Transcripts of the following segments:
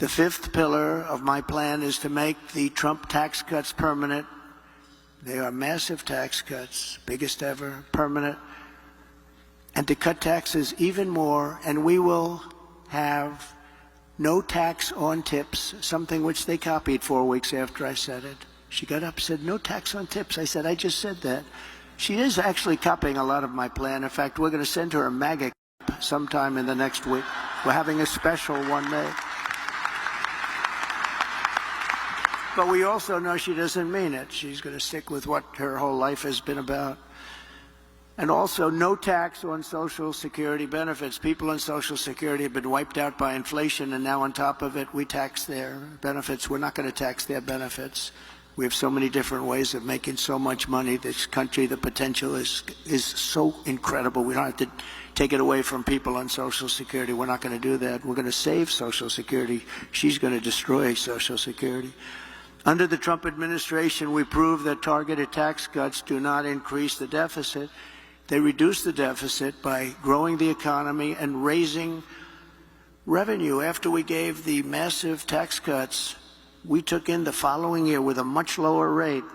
The fifth pillar of my plan is to make the Trump tax cuts permanent. They are massive tax cuts, biggest ever, permanent. And to cut taxes even more, and we will have no tax on tips, something which they copied 4 weeks after I said it. She got up and said, no tax on tips. I said, I just said that. She is actually copying a lot of my plan. In fact, we're going to send her a MAGA cap sometime in the next week. We're having a special one made. But we also know she doesn't mean it. She's going to stick with what her whole life has been about. And also, no tax on Social Security benefits. People on Social Security have been wiped out by inflation, and now on top of it, we tax their benefits. We're not going to tax their benefits. We have so many different ways of making so much money. This country, the potential is so incredible. We don't have to take it away from people on Social Security. We're not going to do that. We're going to save Social Security. She's going to destroy Social Security. Under the Trump administration, we proved that targeted tax cuts do not increase the deficit. They reduce the deficit by growing the economy and raising revenue. After we gave the massive tax cuts, we took in the following year with a much lower rate,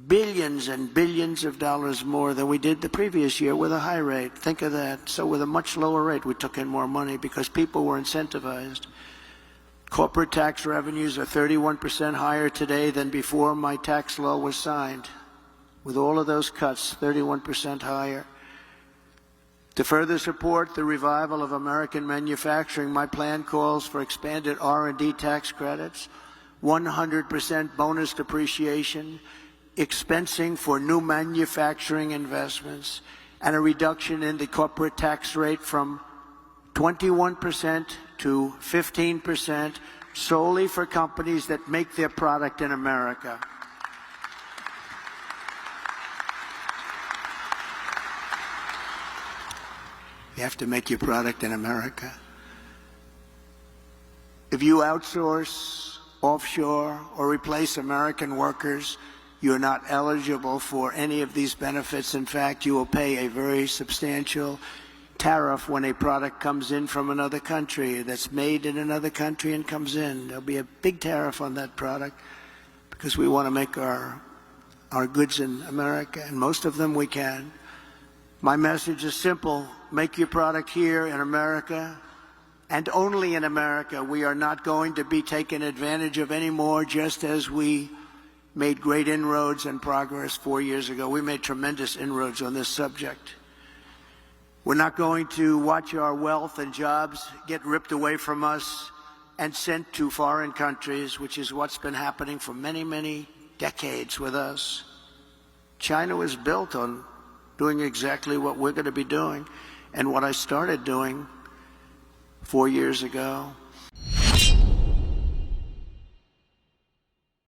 billions and billions of dollars more than we did the previous year with a high rate. Think of that. So with a much lower rate, we took in more money because people were incentivized. Corporate tax revenues are 31% higher today than before my tax law was signed. With all of those cuts, 31% higher. To further support the revival of American manufacturing, my plan calls for expanded R&D tax credits, 100% bonus depreciation, expensing for new manufacturing investments, and a reduction in the corporate tax rate from 21% to 15% solely for companies that make their product in America. You have to make your product in America. If you outsource, offshore, or replace American workers, you're not eligible for any of these benefits. In fact, you will pay a very substantial tariff when a product comes in from another country that's made in another country and comes in. There'll be a big tariff on that product because we want to make our goods in America, and most of them we can. My message is simple. Make your product here in America, and only in America. We are not going to be taken advantage of anymore, just as we made great inroads and progress 4 years ago. We made tremendous inroads on this subject. We're not going to watch our wealth and jobs get ripped away from us and sent to foreign countries, which is what's been happening for many, many decades with us. China was built on doing exactly what we're going to be doing and what I started doing 4 years ago.